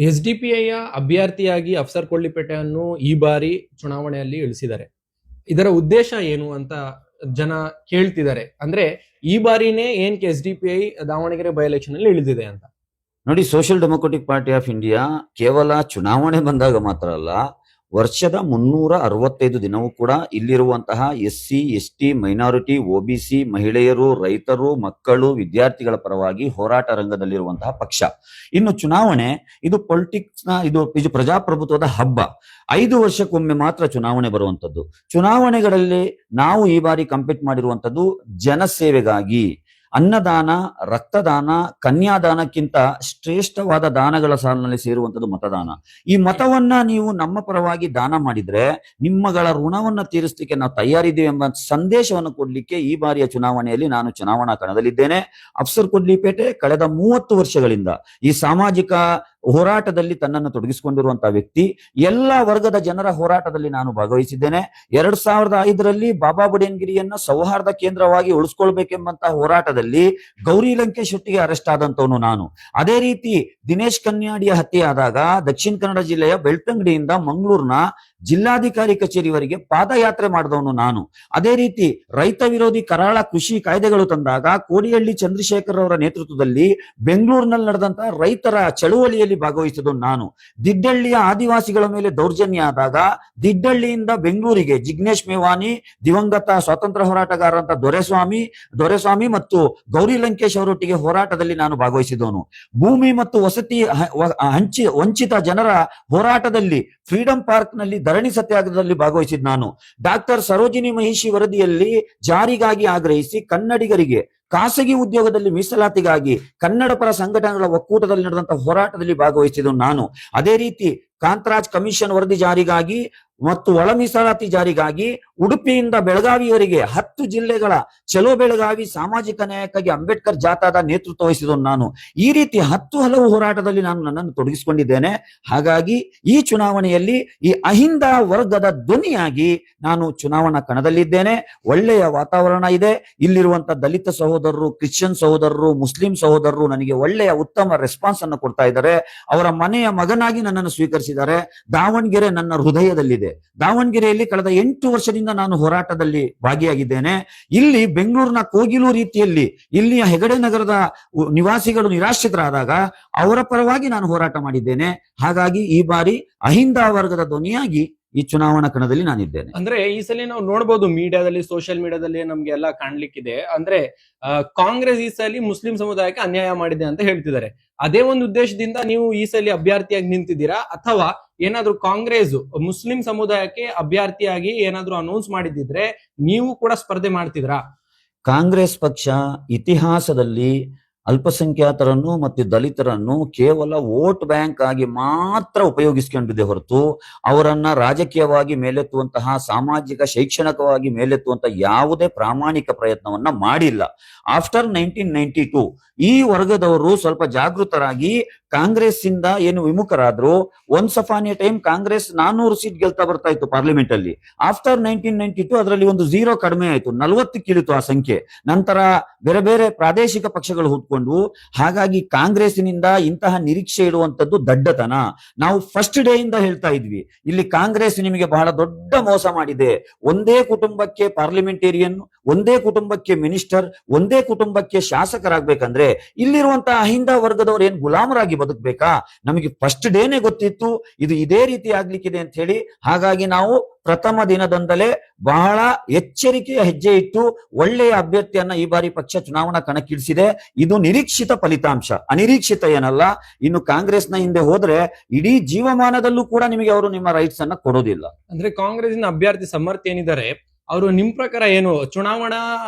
ಎಸ್ಡಿಪಿಐಯ ಅಭ್ಯರ್ಥಿಯಾಗಿ ಅಫ್ಸರ್ ಕೊಡ್ಲಿಪೇಟೆಯನ್ನು ಈ ಬಾರಿ ಚುನಾವಣೆಯಲ್ಲಿ ಇಳಿಸಿದ್ದಾರೆ. ಇದರ ಉದ್ದೇಶ ಏನು ಅಂತ ಜನ ಕೇಳ್ತಿದ್ದಾರೆ. ಅಂದ್ರೆ ಈ ಬಾರಿನೇ ಏನಕ್ಕೆ ಎಸ್ಡಿಪಿಐ ದಾವಣಗೆರೆ ಬೈ ಎಲೆಕ್ಷನ್ ಅಲ್ಲಿ ಇಳಿದಿದೆ ಅಂತ. ನೋಡಿ, social democratic party of India ಕೇವಲ ಚುನಾವಣೆ ಬಂದಾಗ ಮಾತ್ರ ಅಲ್ಲ, ವರ್ಷದ 365 ದಿನವೂ ಕೂಡ ಇಲ್ಲಿರುವಂತಹ SC, ST, ಮೈನಾರಿಟಿ, OBC, ಮಹಿಳೆಯರು, ರೈತರು, ಮಕ್ಕಳು, ವಿದ್ಯಾರ್ಥಿಗಳ ಪರವಾಗಿ ಹೋರಾಟ ರಂಗದಲ್ಲಿರುವಂತಹ ಪಕ್ಷ. ಇನ್ನು ಚುನಾವಣೆ ಇದು ಪೊಲಿಟಿಕ್ಸ್ ನ ಇದು ಪ್ರಜಾಪ್ರಭುತ್ವದ ಹಬ್ಬ. 5 ವರ್ಷಕ್ಕೊಮ್ಮೆ ಮಾತ್ರ ಚುನಾವಣೆ ಬರುವಂತದ್ದು. ಚುನಾವಣೆಗಳಲ್ಲಿ ನಾವು ಈ ಬಾರಿ ಕಂಪೀಟ್ ಮಾಡಿರುವಂತದ್ದು ಜನಸೇವೆಗಾಗಿ. ಅನ್ನದಾನ, ರಕ್ತದಾನ, ಕನ್ಯಾದಾನಕ್ಕಿಂತ ಶ್ರೇಷ್ಠವಾದ ದಾನಗಳ ಸಾಲಿನಲ್ಲಿ ಸೇರುವಂತದ್ದು ಮತದಾನ. ಈ ಮತವನ್ನ ನೀವು ನಮ್ಮ ಪರವಾಗಿ ದಾನ ಮಾಡಿದ್ರೆ ನಿಮ್ಮಗಳ ಋಣವನ್ನ ತೀರಿಸಲಿಕ್ಕೆ ನಾವು ತಯಾರಿದ್ದೀವಿ ಎಂಬ ಸಂದೇಶವನ್ನು ಕೊಡ್ಲಿಕ್ಕೆ ಈ ಬಾರಿಯ ಚುನಾವಣೆಯಲ್ಲಿ ನಾನು ಚುನಾವಣಾ ಕಣದಲ್ಲಿದ್ದೇನೆ. ಅಫ್ಸರ್ ಕೊಡ್ಲಿಪೇಟೆ ಕಳೆದ 30 ವರ್ಷಗಳಿಂದ ಈ ಸಾಮಾಜಿಕ ಹೋರಾಟದಲ್ಲಿ ತನ್ನನ್ನು ತೊಡಗಿಸಿಕೊಂಡಿರುವಂತಹ ವ್ಯಕ್ತಿ. ಎಲ್ಲ ವರ್ಗದ ಜನರ ಹೋರಾಟದಲ್ಲಿ ನಾನು ಭಾಗವಹಿಸಿದ್ದೇನೆ. 2005ರಲ್ಲಿ ಬಾಬಾ ಬುಡನ್ಗಿರಿಯನ್ನ ಸೌಹಾರ್ದ ಕೇಂದ್ರವಾಗಿ ಉಳಿಸ್ಕೊಳ್ಬೇಕೆಂಬಂತಹ ಹೋರಾಟದಲ್ಲಿ ಗೌರಿ ಲಂಕೇಶ್ ಒಟ್ಟಿಗೆ ಅರೆಸ್ಟ್ ಆದಂತವನು ನಾನು. ಅದೇ ರೀತಿ ದಿನೇಶ್ ಕನ್ಯಾಡಿಯ ಹತ್ಯೆ ಆದಾಗ ದಕ್ಷಿಣ ಕನ್ನಡ ಜಿಲ್ಲೆಯ ಬೆಳ್ತಂಗಡಿಯಿಂದ ಮಂಗಳೂರಿನ ಜಿಲ್ಲಾಧಿಕಾರಿ ಕಚೇರಿವರೆಗೆ ಪಾದಯಾತ್ರೆ ಮಾಡಿದವನು ನಾನು. ಅದೇ ರೀತಿ ರೈತ ವಿರೋಧಿ ಕರಾಳ ಕೃಷಿ ಕಾಯ್ದೆಗಳು ತಂದಾಗ ಕೋಡಿಹಳ್ಳಿ ಚಂದ್ರಶೇಖರ್ ಅವರ ನೇತೃತ್ವದಲ್ಲಿ ಬೆಂಗಳೂರಿನಲ್ಲಿ ನಡೆದಂತಹ ರೈತರ ಚಳುವಳಿಯಲ್ಲಿ ಭಾಗವಹಿಸಿದವನು ನಾನು. ದಿಡ್ಡಳ್ಳಿಯ ಆದಿವಾಸಿಗಳ ಮೇಲೆ ದೌರ್ಜನ್ಯ ಆದಾಗ ದಿಡ್ಡಳ್ಳಿಯಿಂದ ಬೆಂಗಳೂರಿಗೆ ಜಿಗ್ನೇಶ್ ಮೇವಾನಿ, ದಿವಂಗತ ಸ್ವಾತಂತ್ರ್ಯ ಹೋರಾಟಗಾರರಂತ ದೊರೆಸ್ವಾಮಿ ಮತ್ತು ಗೌರಿ ಲಂಕೇಶ್ ಅವರೊಟ್ಟಿಗೆ ಹೋರಾಟದಲ್ಲಿ ನಾನು ಭಾಗವಹಿಸಿದವನು. ಭೂಮಿ ಮತ್ತು ವಸತಿ ವಂಚಿತ ಜನರ ಹೋರಾಟದಲ್ಲಿ ಫ್ರೀಡಂ ಪಾರ್ಕ್ ನಲ್ಲಿ ಧರಣಿ ಸತ್ಯಾಗ್ರಹದಲ್ಲಿ ಭಾಗವಹಿಸಿದ ನಾನು. ಡಾಕ್ಟರ್ ಸರೋಜಿನಿ ಮಹಿಷಿ ವರದಿಯಲ್ಲಿ ಜಾರಿಗಾಗಿ ಆಗ್ರಹಿಸಿ ಕನ್ನಡಿಗರಿಗೆ ಖಾಸಗಿ ಉದ್ಯೋಗದಲ್ಲಿ ಮೀಸಲಾತಿಗಾಗಿ ಕನ್ನಡ ಪರ ಸಂಘಟನೆಗಳ ಒಕ್ಕೂಟದಲ್ಲಿ ನಡೆದಂತಹ ಹೋರಾಟದಲ್ಲಿ ಭಾಗವಹಿಸಿದನು ನಾನು. ಅದೇ ರೀತಿ ಕಾಂತರಾಜ್ ಕಮಿಷನ್ ವರದಿ ಜಾರಿಗಾಗಿ ಮತ್ತು ಒಳ ಮೀಸಲಾತಿ ಜಾರಿಗಾಗಿ ಉಡುಪಿಯಿಂದ ಬೆಳಗಾವಿಯವರೆಗೆ 10 ಜಿಲ್ಲೆಗಳ ಚಲೋ ಬೆಳಗಾವಿ ಸಾಮಾಜಿಕ ನ್ಯಾಯಕ್ಕಾಗಿ ಅಂಬೇಡ್ಕರ್ ಜಾಥಾದ ನೇತೃತ್ವ ವಹಿಸಿದನು ನಾನು. ಈ ರೀತಿ ಹಲವು ಹೋರಾಟದಲ್ಲಿ ನಾನು ನನ್ನನ್ನು ತೊಡಗಿಸಿಕೊಂಡಿದ್ದೇನೆ. ಹಾಗಾಗಿ ಈ ಚುನಾವಣೆಯಲ್ಲಿ ಈ ಅಹಿಂದ ವರ್ಗದ ಧ್ವನಿಯಾಗಿ ನಾನು ಚುನಾವಣಾ ಕಣದಲ್ಲಿದ್ದೇನೆ. ಒಳ್ಳೆಯ ವಾತಾವರಣ ಇದೆ. ಇಲ್ಲಿರುವಂತಹ ದಲಿತ ಸಹೋದರರು, ಕ್ರಿಶ್ಚಿಯನ್ ಸಹೋದರರು, ಮುಸ್ಲಿಂ ಸಹೋದರರು ನನಗೆ ಒಳ್ಳೆಯ ಉತ್ತಮ ರೆಸ್ಪಾನ್ಸ್ ಅನ್ನು ಕೊಡ್ತಾ ಇದ್ದಾರೆ. ಅವರ ಮನೆಯ ಮಗನಾಗಿ ನನ್ನನ್ನು ಸ್ವೀಕರಿಸಿದ್ದಾರೆ. ದಾವಣಗೆರೆ ನನ್ನ ಹೃದಯದಲ್ಲಿದೆ. ದಾವಣಗೆರೆಯಲ್ಲಿ ಕಳೆದ 8 ವರ್ಷದಿಂದ ನಾನು ಹೋರಾಟದಲ್ಲಿ ಭಾಗಿಯಾಗಿದ್ದೇನೆ. ಇಲ್ಲಿ ಬೆಂಗಳೂರಿನ ಕೋಗಿಲು ರೀತಿಯಲ್ಲಿ ಇಲ್ಲಿಯ ಹೆಗಡೆ ನಗರದ ನಿವಾಸಿಗಳು ನಿರಾಶ್ರಿತರಾದಾಗ ಅವರ ಪರವಾಗಿ ನಾನು ಹೋರಾಟ ಮಾಡಿದ್ದೇನೆ. ಹಾಗಾಗಿ ಈ ಬಾರಿ ಅಹಿಂದ ವರ್ಗದ ಧ್ವನಿಯಾಗಿ ಈ ಚುನಾವಣಾ ಕಣದಲ್ಲಿ ನಾನಿದ್ದೇನೆ. ಅಂದ್ರೆ ಈ ಸಲ ನಾವು ನೋಡಬಹುದು ಮೀಡಿಯಾದಲ್ಲಿ, ಸೋಷಿಯಲ್ ಮೀಡಿಯಾದಲ್ಲಿ ನಮ್ಗೆ ಎಲ್ಲ ಕಾಣ್ಲಿಕ್ಕಿದೆ. ಅಂದ್ರೆ ಕಾಂಗ್ರೆಸ್ ಈ ಸಲ ಮುಸ್ಲಿಂ ಸಮುದಾಯಕ್ಕೆ ಅನ್ಯಾಯ ಮಾಡಿದೆ ಅಂತ ಹೇಳ್ತಿದ್ದಾರೆ. ಅದೇ ಒಂದು ಉದ್ದೇಶದಿಂದ ನೀವು ಈ ಸಲ ಅಭ್ಯರ್ಥಿಯಾಗಿ ನಿಂತಿದ್ದೀರಾ, ಅಥವಾ ಏನಾದ್ರೂ ಕಾಂಗ್ರೆಸ್ ಮುಸ್ಲಿಂ ಸಮುದಾಯಕ್ಕೆ ಅಭ್ಯರ್ಥಿಯಾಗಿ ಏನಾದ್ರೂ ಅನೌನ್ಸ್ ಮಾಡಿದ್ರೆ ನೀವು ಕೂಡ ಸ್ಪರ್ಧೆ ಮಾಡ್ತಿದ್ರಾ? ಕಾಂಗ್ರೆಸ್ ಪಕ್ಷ ಇತಿಹಾಸದಲ್ಲಿ ಅಲ್ಪಸಂಖ್ಯಾತರನ್ನು ಮತ್ತು ದಲಿತರನ್ನು ಕೇವಲ ವೋಟ್ ಬ್ಯಾಂಕ್ ಆಗಿ ಮಾತ್ರ ಉಪಯೋಗಿಸಿಕೊಂಡಿದೆ ಹೊರತು ಅವರನ್ನ ರಾಜಕೀಯವಾಗಿ ಮೇಲೆತ್ತುವಂತಹ, ಸಾಮಾಜಿಕ ಶೈಕ್ಷಣಿಕವಾಗಿ ಮೇಲೆತ್ತುವಂತಹ ಯಾವುದೇ ಪ್ರಾಮಾಣಿಕ ಪ್ರಯತ್ನವನ್ನ ಮಾಡಿಲ್ಲ. ಆಫ್ಟರ್ 1992 ಈ ವರ್ಗದವರು ಸ್ವಲ್ಪ ಜಾಗೃತರಾಗಿ ಕಾಂಗ್ರೆಸ್ ಇಂದ ಏನು ವಿಮುಖರಾದ್ರು. Once upon a time Congress 400 seat ಗೆಲ್ತಾ ಬರ್ತಾ ಇತ್ತು ಪಾರ್ಲಿಮೆಂಟ್ ಅಲ್ಲಿ. ಆಫ್ಟರ್ 1992 ಅದರಲ್ಲಿ ಒಂದು 0 ಕಡಿಮೆ ಆಯ್ತು, 40 ಇಳಿತು ಆ ಸಂಖ್ಯೆ. ನಂತರ ಬೇರೆ ಬೇರೆ ಪ್ರಾದೇಶಿಕ ಪಕ್ಷಗಳು ಹುಟ್ಕೊಂಡು. ಹಾಗಾಗಿ ಕಾಂಗ್ರೆಸ್ನಿಂದ ಇಂತಹ ನಿರೀಕ್ಷೆ ಇಡುವಂತದ್ದು ದಡ್ಡತನ. ನಾವು ಫಸ್ಟ್ ಡೇ ಇಂದ ಹೇಳ್ತಾ ಇದ್ವಿ, ಇಲ್ಲಿ ಕಾಂಗ್ರೆಸ್ ನಿಮಗೆ ಬಹಳ ದೊಡ್ಡ ಮೋಸ ಮಾಡಿದೆ. ಒಂದೇ ಕುಟುಂಬಕ್ಕೆ ಪಾರ್ಲಿಮೆಂಟೇರಿಯನ್, ಒಂದೇ ಕುಟುಂಬಕ್ಕೆ ಮಿನಿಸ್ಟರ್, ಒಂದೇ ಕುಟುಂಬಕ್ಕೆ ಶಾಸಕರಾಗಬೇಕಂದ್ರೆ ಇಲ್ಲಿರುವಂತಹ ಅಹಿಂದ ವರ್ಗದವರು ಏನ್ ಗುಲಾಮರಾಗಿ ಬದುಕಬೇಕಾ? ನಮಗೆ ಫಸ್ಟ್ ಡೇನೆ ಗೊತ್ತಿತ್ತು ಇದು ಇದೇ ರೀತಿ ಆಗ್ಲಿಕ್ಕಿದೆ ಅಂತ ಹೇಳಿ. ಹಾಗಾಗಿ ನಾವು ಪ್ರಥಮ ದಿನದಿಂದಲೇ ಬಹಳ ಎಚ್ಚರಿಕೆಯ ಹೆಜ್ಜೆ ಇಟ್ಟು ಒಳ್ಳೆಯ ಅಭ್ಯರ್ಥಿಯನ್ನ ಈ ಬಾರಿ ಪಕ್ಷ ಚುನಾವಣಾ ಕಣಕ್ಕಿಳಿಸಿದೆ. ಇದು ನಿರೀಕ್ಷಿತ ಫಲಿತಾಂಶ, ಅನಿರೀಕ್ಷಿತ ಏನಲ್ಲ. ಇನ್ನು ಕಾಂಗ್ರೆಸ್ನ ಹಿಂದೆ ಹೋದ್ರೆ ಇಡೀ ಜೀವಮಾನದಲ್ಲೂ ಕೂಡ ನಿಮಗೆ ಅವರು ನಿಮ್ಮ ರೈಟ್ಸ್ ಅನ್ನ ಕೊಡೋದಿಲ್ಲ. ಅಂದ್ರೆ ಕಾಂಗ್ರೆಸ್ನ ಅಭ್ಯರ್ಥಿ ಸಮರ್ಥ್ ಏನಿದ್ದಾರೆ, ಅವರು ನಿಮ್ ಪ್ರಕಾರ ಏನು ಚುನಾವಣಾ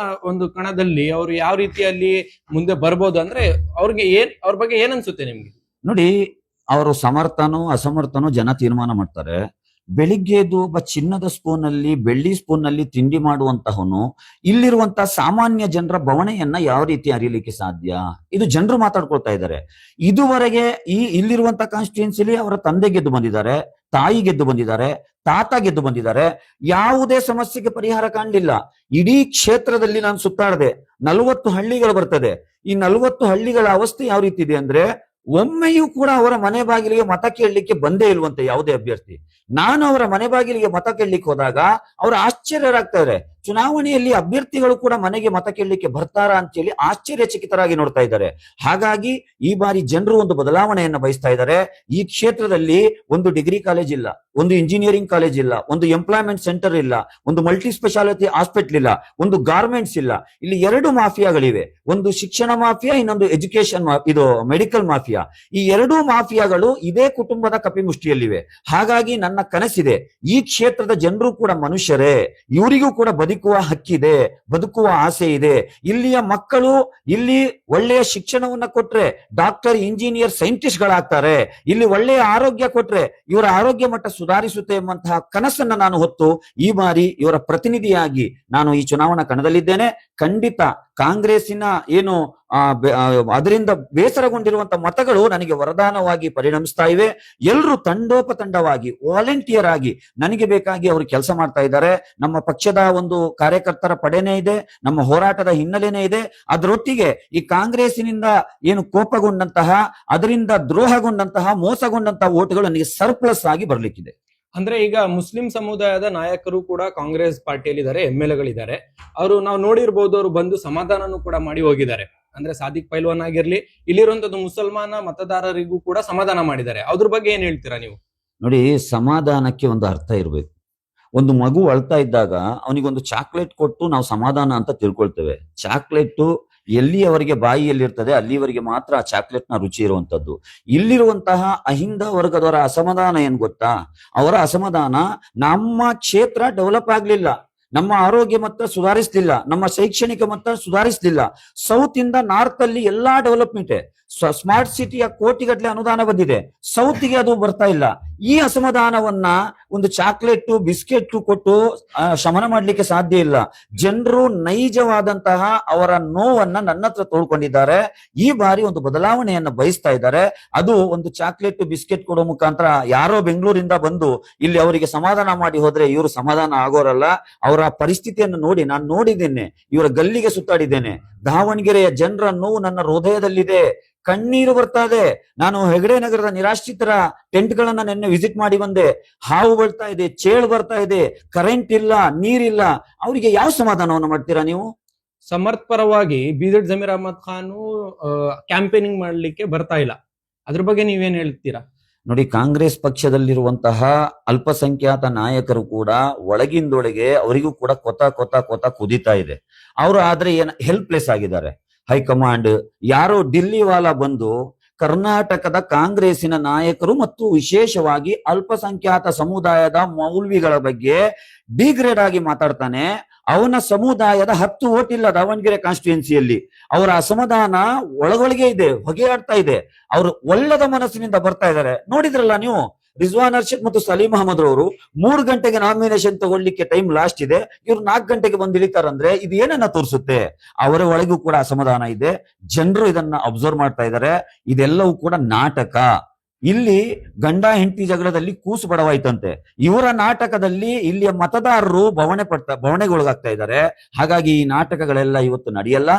ಒಂದು ಕಣದಲ್ಲಿ ಅವರು ಯಾವ ರೀತಿಯಲ್ಲಿ ಮುಂದೆ ಬರ್ಬೋದು? ಅಂದ್ರೆ ಅವ್ರ ಬಗ್ಗೆ ಏನ್ ಅನ್ಸುತ್ತೆ ನಿಮ್ಗೆ? ನೋಡಿ, ಅವರು ಸಮರ್ಥನೋ ಅಸಮರ್ಥನೋ ಜನ ತೀರ್ಮಾನ ಮಾಡ್ತಾರೆ. ಬೆಳಿಗ್ಗೆ ಎದ್ದು ಒಬ್ಬ ಚಿನ್ನದ ಸ್ಪೂನ್ ಅಲ್ಲಿ, ಬೆಳ್ಳಿ ಸ್ಪೂನ್ ನಲ್ಲಿ ತಿಂಡಿ ಮಾಡುವಂತಹವನು ಇಲ್ಲಿರುವಂತಹ ಸಾಮಾನ್ಯ ಜನರ ಬವಣೆಯನ್ನ ಯಾವ ರೀತಿ ಅರಿಯಲಿಕ್ಕೆ ಸಾಧ್ಯ? ಇದು ಜನರು ಮಾತಾಡ್ಕೊಳ್ತಾ ಇದ್ದಾರೆ. ಇದುವರೆಗೆ ಇಲ್ಲಿರುವಂತಹ ಕಾನ್ಸ್ಟಿಟ್ಯೂನ್ಸಿಲಿ ಅವರ ತಂದೆ ಗೆದ್ದು ಬಂದಿದ್ದಾರೆ, ತಾಯಿ ಗೆದ್ದು ಬಂದಿದ್ದಾರೆ, ತಾತ ಗೆದ್ದು ಬಂದಿದ್ದಾರೆ. ಯಾವುದೇ ಸಮಸ್ಯೆಗೆ ಪರಿಹಾರ ಕಾಣಲಿಲ್ಲ. ಇಡೀ ಕ್ಷೇತ್ರದಲ್ಲಿ ನಾನು ಸುತ್ತಾಡದೆ 40 ಹಳ್ಳಿಗಳು ಬರ್ತದೆ. ಈ 40 ಹಳ್ಳಿಗಳ ಅವಸ್ಥೆ ಯಾವ ರೀತಿ ಇದೆ ಅಂದ್ರೆ ಒಮ್ಮೆಯೂ ಕೂಡ ಅವರ ಮನೆ ಬಾಗಿಲಿಗೆ ಮತ ಕೇಳಲಿಕ್ಕೆ ಬಂದೇ ಇಲ್ವಂತೆ ಯಾವುದೇ ಅಭ್ಯರ್ಥಿ. ನಾನು ಅವರ ಮನೆ ಬಾಗಿಲಿಗೆ ಮತ ಕೇಳಲಿಕ್ಕೆ ಹೋದಾಗ ಅವರು ಆಶ್ಚರ್ಯರಾಗ್ತಾರೆ. ಚುನಾವಣೆಯಲ್ಲಿ ಅಭ್ಯರ್ಥಿಗಳು ಕೂಡ ಮನೆಗೆ ಮತ ಕೇಳಲಿಕ್ಕೆ ಬರ್ತಾರಾ ಅಂತೇಳಿ ಆಶ್ಚರ್ಯಚಕಿತರಾಗಿ ನೋಡ್ತಾ ಇದ್ದಾರೆ. ಹಾಗಾಗಿ ಈ ಬಾರಿ ಜನರು ಒಂದು ಬದಲಾವಣೆಯನ್ನ ಬಯಸ್ತಾ ಇದ್ದಾರೆ. ಈ ಕ್ಷೇತ್ರದಲ್ಲಿ ಒಂದು ಡಿಗ್ರಿ ಕಾಲೇಜ್ ಇಲ್ಲ, ಒಂದು ಇಂಜಿನಿಯರಿಂಗ್ ಕಾಲೇಜ್ ಇಲ್ಲ, ಒಂದು ಎಂಪ್ಲಾಯ್ಮೆಂಟ್ ಸೆಂಟರ್ ಇಲ್ಲ, ಒಂದು ಮಲ್ಟಿ ಸ್ಪೆಷಾಲಿಟಿ ಹಾಸ್ಪಿಟಲ್ ಇಲ್ಲ, ಒಂದು ಗಾರ್ಮೆಂಟ್ಸ್ ಇಲ್ಲ. ಇಲ್ಲಿ 2 ಮಾಫಿಯಾಗಳಿವೆ. ಒಂದು ಶಿಕ್ಷಣ ಮಾಫಿಯಾ, ಇನ್ನೊಂದು ಎಜುಕೇಶನ್ ಇದು ಮೆಡಿಕಲ್ ಮಾಫಿಯಾ. ಈ 2 ಮಾಫಿಯಾಗಳು ಇದೇ ಕುಟುಂಬದ ಕಪಿಮುಷ್ಟಿಯಲ್ಲಿವೆ. ಹಾಗಾಗಿ ನನ್ನ ಕನಸಿದೆ, ಈ ಕ್ಷೇತ್ರದ ಜನರು ಕೂಡ ಮನುಷ್ಯರೇ, ಇವರಿಗೂ ಕೂಡ ಬದುಕುವ ಹಕ್ಕಿದೆ, ಬದುಕುವ ಆಸೆ ಇದೆ. ಇಲ್ಲಿಯ ಮಕ್ಕಳು ಇಲ್ಲಿ ಒಳ್ಳೆಯ ಶಿಕ್ಷಣವನ್ನ ಕೊಟ್ರೆ ಡಾಕ್ಟರ್, ಇಂಜಿನಿಯರ್, ಸೈಂಟಿಸ್ಟ್ ಗಳಾಗ್ತಾರೆ. ಇಲ್ಲಿ ಒಳ್ಳೆಯ ಆರೋಗ್ಯ ಕೊಟ್ರೆ ಇವರ ಆರೋಗ್ಯ ಮಟ್ಟ ಸುಧಾರಿಸುತ್ತೆ ಎಂಬಂತಹ ಕನಸನ್ನ ನಾನು ಹೊತ್ತು ಈ ಬಾರಿ ಇವರ ಪ್ರತಿನಿಧಿಯಾಗಿ ನಾನು ಈ ಚುನಾವಣಾ ಕಣದಲ್ಲಿದ್ದೇನೆ. ಖಂಡಿತ ಕಾಂಗ್ರೆಸ್ಸಿನ ಏನು ಅದರಿಂದ ಬೇಸರಗೊಂಡಿರುವಂತಹ ಮತಗಳು ನನಗೆ ವರದಾನವಾಗಿ ಪರಿಣಮಿಸ್ತಾ ಇವೆ. ಎಲ್ಲರೂ ತಂಡೋಪತಂಡವಾಗಿ ವಾಲಂಟಿಯರ್ ಆಗಿ ನನಗೆ ಬೇಕಾಗಿ ಅವರು ಕೆಲಸ ಮಾಡ್ತಾ ಇದ್ದಾರೆ. ನಮ್ಮ ಪಕ್ಷದ ಒಂದು ಕಾರ್ಯಕರ್ತರ ಪಡೆನೇ ಇದೆ, ನಮ್ಮ ಹೋರಾಟದ ಹಿನ್ನೆಲೆನೇ ಇದೆ. ಅದರೊಟ್ಟಿಗೆ ಈ ಕಾಂಗ್ರೆಸ್ಸಿನಿಂದ ಏನು ಕೋಪಗೊಂಡಂತಹ, ಅದರಿಂದ ದ್ರೋಹಗೊಂಡಂತಹ, ಮೋಸಗೊಂಡಂತಹ ಓಟುಗಳು ನನಗೆ ಸರ್ಪ್ಲಸ್ ಆಗಿ ಬರ್ಲಿಕ್ಕಿದೆ. ಅಂದ್ರೆ ಈಗ ಮುಸ್ಲಿಂ ಸಮುದಾಯದ ನಾಯಕರು ಕೂಡ ಕಾಂಗ್ರೆಸ್ ಪಾರ್ಟಿಯಲ್ಲಿದ್ದಾರೆ, MLA ಗಳಿದ್ದಾರೆ. ನಾವು ನೋಡಿರ್ಬೋದು, ಅವರು ಬಂದು ಸಮಾಧಾನನೂ ಕೂಡ ಮಾಡಿ ಹೋಗಿದ್ದಾರೆ. ಅಂದ್ರೆ ಸಾದಿಕ್ ಪೈಲ್ವಾನ್ ಆಗಿರ್ಲಿ, ಇಲ್ಲಿರುವಂತದ್ದು ಮುಸಲ್ಮಾನ ಮತದಾರರಿಗೂ ಕೂಡ ಸಮಾಧಾನ ಮಾಡಿದ್ದಾರೆ. ಅದ್ರ ಬಗ್ಗೆ ಏನ್ ಹೇಳ್ತೀರಾ ನೀವು? ನೋಡಿ, ಸಮಾಧಾನಕ್ಕೆ ಒಂದು ಅರ್ಥ ಇರಬೇಕು. ಒಂದು ಮಗು ಅಳ್ತಾ ಇದ್ದಾಗ ಅವನಿಗೊಂದು ಚಾಕ್ಲೇಟ್ ಕೊಟ್ಟು ನಾವು ಸಮಾಧಾನ ಅಂತ ತಿಳ್ಕೊಳ್ತೇವೆ. ಚಾಕ್ಲೇಟ್ ಎಲ್ಲಿಯವರೆಗೆ ಬಾಯಿಯಲ್ಲಿರ್ತದೆ ಅಲ್ಲಿವರೆಗೆ ಮಾತ್ರ ಆ ಚಾಕ್ಲೇಟ್ ನ ರುಚಿ ಇರುವಂತದ್ದು. ಇಲ್ಲಿರುವಂತಹ ಅಹಿಂದ ವರ್ಗದವರ ಅಸಮಾಧಾನ ಏನ್ ಗೊತ್ತಾ? ಅವರ ಅಸಮಾಧಾನ, ನಮ್ಮ ಕ್ಷೇತ್ರ ಡೆವಲಪ್ ಆಗ್ಲಿಲ್ಲ, ನಮ್ಮ ಆರೋಗ್ಯ ಮಟ್ಟ ಸುಧಾರಿಸಲಿಲ್ಲ, ನಮ್ಮ ಶೈಕ್ಷಣಿಕ ಮಟ್ಟ ಸುಧಾರಿಸಲಿಲ್ಲ. ಸೌತ್ ಇಂದ ನಾರ್ತ್ ಅಲ್ಲಿ ಎಲ್ಲಾ ಡೆವಲಪ್ಮೆಂಟ್, ಸ್ಮಾರ್ಟ್ ಸಿಟಿಯ ಕೋಟಿಗಟ್ಟಲೆ ಅನುದಾನ ಬಂದಿದೆ, ಸೌತ್ಗೆ ಅದು ಬರ್ತಾ ಇಲ್ಲ. ಈ ಅಸಮಾಧಾನವನ್ನ ಒಂದು ಚಾಕ್ಲೇಟ್ ಬಿಸ್ಕೆಟ್ ಕೊಟ್ಟು ಶಮನ ಮಾಡ್ಲಿಕ್ಕೆ ಸಾಧ್ಯ ಇಲ್ಲ. ಜನರು ನೈಜವಾದಂತಹ ಅವರ ನೋವನ್ನ ನನ್ನ ಹತ್ರ ತೋಳ್ಕೊಂಡಿದ್ದಾರೆ. ಈ ಬಾರಿ ಒಂದು ಬದಲಾವಣೆಯನ್ನ ಬಯಸ್ತಾ ಇದ್ದಾರೆ. ಅದು ಒಂದು ಚಾಕ್ಲೇಟ್ ಬಿಸ್ಕೆಟ್ ಕೊಡೋ ಮುಖಾಂತರ ಯಾರೋ ಬೆಂಗಳೂರಿಂದ ಬಂದು ಇಲ್ಲಿ ಅವರಿಗೆ ಸಮಾಧಾನ ಮಾಡಿ ಹೋದ್ರೆ ಇವರು ಸಮಾಧಾನ ಆಗೋರಲ್ಲ. ಅವರ ಪರಿಸ್ಥಿತಿಯನ್ನು ನೋಡಿ ನಾನು ನೋಡಿದ್ದೇನೆ, ಇವರ ಗಲ್ಲಿಗೆ ಸುತ್ತಾಡಿದ್ದೇನೆ. ದಾವಣಗೆರೆಯ ಜನರ ನೋವು ನನ್ನ ಹೃದಯದಲ್ಲಿದೆ, ಕಣ್ಣೀರು ಬರ್ತಾ ಇದೆ. ನಾನು ಹೆಗಡೆ ನಗರದ ನಿರಾಶ್ರಿತರ ಟೆಂಟ್ ಗಳನ್ನ ನಿನ್ನೆ ವಿಸಿಟ್ ಮಾಡಿ ಬಂದೆ. ಹಾವು ಬರ್ತಾ ಇದೆ, ಚೇಳು ಬರ್ತಾ ಇದೆ, ಕರೆಂಟ್ ಇಲ್ಲ, ನೀರಿಲ್ಲ. ಅವರಿಗೆ ಯಾವ ಸಮಾಧಾನವನ್ನು ಮಾಡ್ತೀರಾ ನೀವು? ಸಮರ್ಥ್ ಪರವಾಗಿ BZ ಜಮೀರ್ ಅಹಮದ್ ಖಾನ್ ಕ್ಯಾಂಪೇನಿಂಗ್ ಮಾಡ್ಲಿಕ್ಕೆ ಬರ್ತಾ ಇಲ್ಲ. ಅದ್ರ ಬಗ್ಗೆ ನೀವೇನ್ ಹೇಳ್ತೀರಾ? ನೋಡಿ, ಕಾಂಗ್ರೆಸ್ ಪಕ್ಷದಲ್ಲಿರುವಂತಹ ಅಲ್ಪಸಂಖ್ಯಾತ ನಾಯಕರು ಕೂಡ ಒಳಗಿಂದೊಳಗೆ ಅವರಿಗೂ ಕೂಡ ಕೊತ ಕುದಿತಾ ಇದೆ. ಅವರು ಆದ್ರೆ ಏನ್ ಹೆಲ್ಪ್ಲೆಸ್ ಆಗಿದ್ದಾರೆ. ಹೈಕಮಾಂಡ್ ಯಾರೋ ಡಿಲ್ಲಿವಾಲ ಬಂದು ಕರ್ನಾಟಕದ ಕಾಂಗ್ರೆಸ್ಸಿನ ನಾಯಕರು ಮತ್ತು ವಿಶೇಷವಾಗಿ ಅಲ್ಪಸಂಖ್ಯಾತ ಸಮುದಾಯದ ಮೌಲ್ವಿಗಳ ಬಗ್ಗೆ ಡಿಗ್ರೇಡ್ ಆಗಿ ಮಾತಾಡ್ತಾನೆ. ಅವನ ಸಮುದಾಯದ 10 ಓಟ್ ಇಲ್ಲ ದಾವಣಗೆರೆ ಕಾನ್ಸ್ಟಿಟ್ಯೂನ್ಸಿಯಲ್ಲಿ. ಅವರ ಅಸಮಾಧಾನ ಒಳಗೊಳಗೆ ಇದೆ, ಹೊಗೆ ಆಡ್ತಾ ಇದೆ. ಅವರು ಒಳ್ಳದ ಮನಸ್ಸಿನಿಂದ ಬರ್ತಾ ಇದ್ದಾರೆ. ನೋಡಿದ್ರಲ್ಲ ನೀವು, ರಿಜ್ವಾನ್ ಅರ್ಷದ್ ಮತ್ತು ಸಲೀಂ ಅಹಮದ್ ರವರು 3 ಗಂಟೆಗೆ ನಾಮಿನೇಷನ್ ತಗೊಳ್ಳಿಕ್ಕೆ ಟೈಮ್ ಲಾಸ್ಟ್ ಇದೆ, ಇವ್ರು 4 ಗಂಟೆಗೆ ಬಂದು ಇಳಿತಾರಂದ್ರೆ ಇದು ಏನನ್ನ ತೋರಿಸುತ್ತೆ? ಅವರ ಒಳಗೂ ಕೂಡ ಅಸಮಾಧಾನ ಇದೆ. ಜನರು ಇದನ್ನ ಅಬ್ಸರ್ವ್ ಮಾಡ್ತಾ ಇದ್ದಾರೆ. ಇದೆಲ್ಲವೂ ಕೂಡ ನಾಟಕ. ಇಲ್ಲಿ ಗಂಡ ಹೆಂಡತಿ ಜಗಳದಲ್ಲಿ ಕೂಸು ಬಡವಾಯ್ತಂತೆ. ಇವರ ನಾಟಕದಲ್ಲಿ ಇಲ್ಲಿಯ ಮತದಾರರು ಬವಣೆಗೊಳಗಾಗ್ತಾ ಇದ್ದಾರೆ. ಹಾಗಾಗಿ ಈ ನಾಟಕಗಳೆಲ್ಲ ಇವತ್ತು ನಡೆಯಲ್ಲ.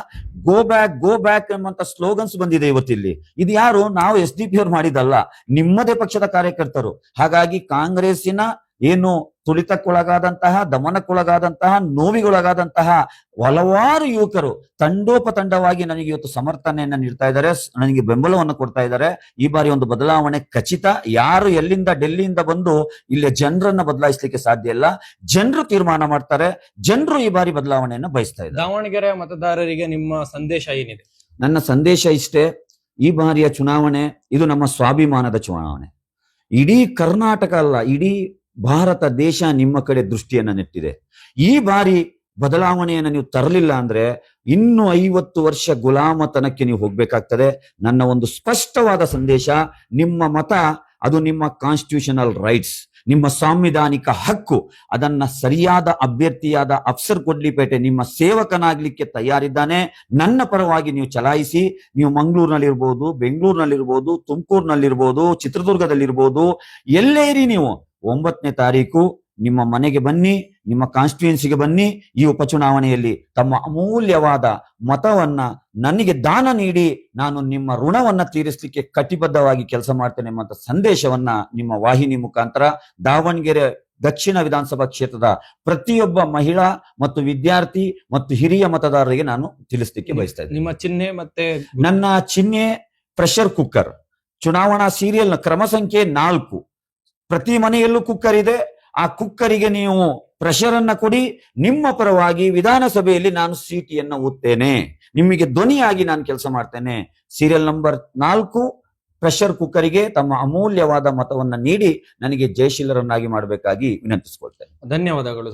ಗೋ ಬ್ಯಾಕ್ ಎಂಬಂತ ಸ್ಲೋಗನ್ಸ್ ಬಂದಿದೆ ಇವತ್ತಿಲ್ಲಿ. ಇದು ಯಾರು? ನಾವು SDP ಅವ್ರು ಮಾಡಿದಲ್ಲ, ನಿಮ್ಮದೇ ಪಕ್ಷದ ಕಾರ್ಯಕರ್ತರು. ಹಾಗಾಗಿ ಕಾಂಗ್ರೆಸ್ಸಿನ ಏನು ತುಳಿತಕ್ಕೊಳಗಾದಂತಹ, ದಮನಕ್ಕೊಳಗಾದಂತಹ, ನೋವಿಗೊಳಗಾದಂತಹ ಹಲವಾರು ಯುವಕರು ತಂಡೋಪತಂಡವಾಗಿ ನನಗೆ ಇವತ್ತು ಸಮರ್ಥನೆಯನ್ನ ನೀಡ್ತಾ ಇದ್ದಾರೆ, ನನಗೆ ಬೆಂಬಲವನ್ನು ಕೊಡ್ತಾ ಇದ್ದಾರೆ. ಈ ಬಾರಿ ಒಂದು ಬದಲಾವಣೆ ಖಚಿತ. ಯಾರು ಎಲ್ಲಿಂದ ಡೆಲ್ಲಿಯಿಂದ ಬಂದು ಇಲ್ಲಿ ಜನರನ್ನ ಬದಲಾಯಿಸಲಿಕ್ಕೆ ಸಾಧ್ಯ ಇಲ್ಲ. ಜನರು ತೀರ್ಮಾನ ಮಾಡ್ತಾರೆ. ಜನರು ಈ ಬಾರಿ ಬದಲಾವಣೆಯನ್ನ ಬಯಸ್ತಾ ಇದ್ದಾರೆ. ದಾವಣಗೆರೆ ಮತದಾರರಿಗೆ ನಿಮ್ಮ ಸಂದೇಶ ಏನಿದೆ? ನನ್ನ ಸಂದೇಶ ಇಷ್ಟೇ, ಈ ಬಾರಿಯ ಚುನಾವಣೆ ಇದು ನಮ್ಮ ಸ್ವಾಭಿಮಾನದ ಚುನಾವಣೆ. ಇಡೀ ಕರ್ನಾಟಕ ಅಲ್ಲ, ಇಡೀ ಭಾರತ ದೇಶ ನಿಮ್ಮ ಕಡೆ ದೃಷ್ಟಿಯನ್ನ ನೆಟ್ಟಿದೆ. ಈ ಬಾರಿ ಬದಲಾವಣೆಯನ್ನು ನೀವು ತರಲಿಲ್ಲ ಅಂದ್ರೆ ಇನ್ನು 50 ವರ್ಷ ಗುಲಾಮತನಕ್ಕೆ ನೀವು ಹೋಗ್ಬೇಕಾಗ್ತದೆ. ನನ್ನ ಒಂದು ಸ್ಪಷ್ಟವಾದ ಸಂದೇಶ, ನಿಮ್ಮ ಮತ ಅದು ನಿಮ್ಮ ಕಾನ್ಸ್ಟಿಟ್ಯೂಷನಲ್ ರೈಟ್ಸ್, ನಿಮ್ಮ ಸಾಂವಿಧಾನಿಕ ಹಕ್ಕು. ಅದನ್ನ ಸರಿಯಾದ ಅಭ್ಯರ್ಥಿಯಾದ ಅಫ್ಸರ್ ಕೊಡ್ಲಿಪೇಟೆ ನಿಮ್ಮ ಸೇವಕನಾಗ್ಲಿಕ್ಕೆ ತಯಾರಿದ್ದಾನೆ. ನನ್ನ ಪರವಾಗಿ ನೀವು ಚಲಾಯಿಸಿ. ನೀವು ಮಂಗಳೂರಿನಲ್ಲಿರ್ಬೋದು, ಬೆಂಗಳೂರಿನಲ್ಲಿರ್ಬೋದು, ತುಮಕೂರಿನಲ್ಲಿರ್ಬೋದು, ಚಿತ್ರದುರ್ಗದಲ್ಲಿರ್ಬೋದು, ಎಲ್ಲೇ ಇರಿ ನೀವು 9ನೇ ತಾರೀಕು ನಿಮ್ಮ ಮನೆಗೆ ಬನ್ನಿ. ನಿಮ್ಮ ಕಾನ್ಸ್ಟಿಟ್ಯೂನ್ಸಿಗೆ ಬನ್ನಿ, ಈ ಉಪಚುನಾವಣೆಯಲ್ಲಿ ತಮ್ಮ ಅಮೂಲ್ಯವಾದ ಮತವನ್ನ ನನಗೆ ದಾನ ನೀಡಿ ನಾನು ನಿಮ್ಮ ಋಣವನ್ನ ತೀರಿಸಲಿಕ್ಕೆ ಕಟಿಬದ್ಧವಾಗಿ ಕೆಲಸ ಮಾಡ್ತೇನೆ ಎಂಬಂತ ಸಂದೇಶವನ್ನ ನಿಮ್ಮ ವಾಹಿನಿ ಮುಖಾಂತರ ದಾವಣಗೆರೆ ದಕ್ಷಿಣ ವಿಧಾನಸಭಾ ಕ್ಷೇತ್ರದ ಪ್ರತಿಯೊಬ್ಬ ಮಹಿಳಾ ಮತ್ತು ವಿದ್ಯಾರ್ಥಿ ಮತ್ತು ಹಿರಿಯ ಮತದಾರರಿಗೆ ನಾನು ತಿಳಿಸ್ಲಿಕ್ಕೆ ಬಯಸ್ತಾ ಇದ್ದೀನಿ. ನಿಮ್ಮ ಚಿಹ್ನೆ ಮತ್ತೆ ನನ್ನ ಚಿಹ್ನೆ ಪ್ರೆಷರ್ ಕುಕ್ಕರ್. ಚುನಾವಣಾ ಸೀರಿಯಲ್ನ ಕ್ರಮ ಸಂಖ್ಯೆ 4. ಪ್ರತಿ ಮನೆಯಲ್ಲೂ ಕುಕ್ಕರ್ ಇದೆ. ಆ ಕುಕ್ಕರಿಗೆ ನೀವು ಪ್ರೆಷರ್ ಅನ್ನ ಕೊಡಿ. ನಿಮ್ಮ ಪರವಾಗಿ ವಿಧಾನಸಭೆಯಲ್ಲಿ ನಾನು ಸೀಟಿಯನ್ನ ಊದ್ತೇನೆ, ನಿಮಗೆ ಧ್ವನಿಯಾಗಿ ನಾನು ಕೆಲಸ ಮಾಡ್ತೇನೆ. ಸೀರಿಯಲ್ ನಂಬರ್ 4 ಪ್ರೆಷರ್ ಕುಕ್ಕರಿಗೆ ತಮ್ಮ ಅಮೂಲ್ಯವಾದ ಮತವನ್ನ ನೀಡಿ ನನಗೆ ಜಯಶೀಲರನ್ನಾಗಿ ಮಾಡಬೇಕಾಗಿ ವಿನಂತಿಸಿಕೊಳ್ತೇನೆ. ಧನ್ಯವಾದಗಳು.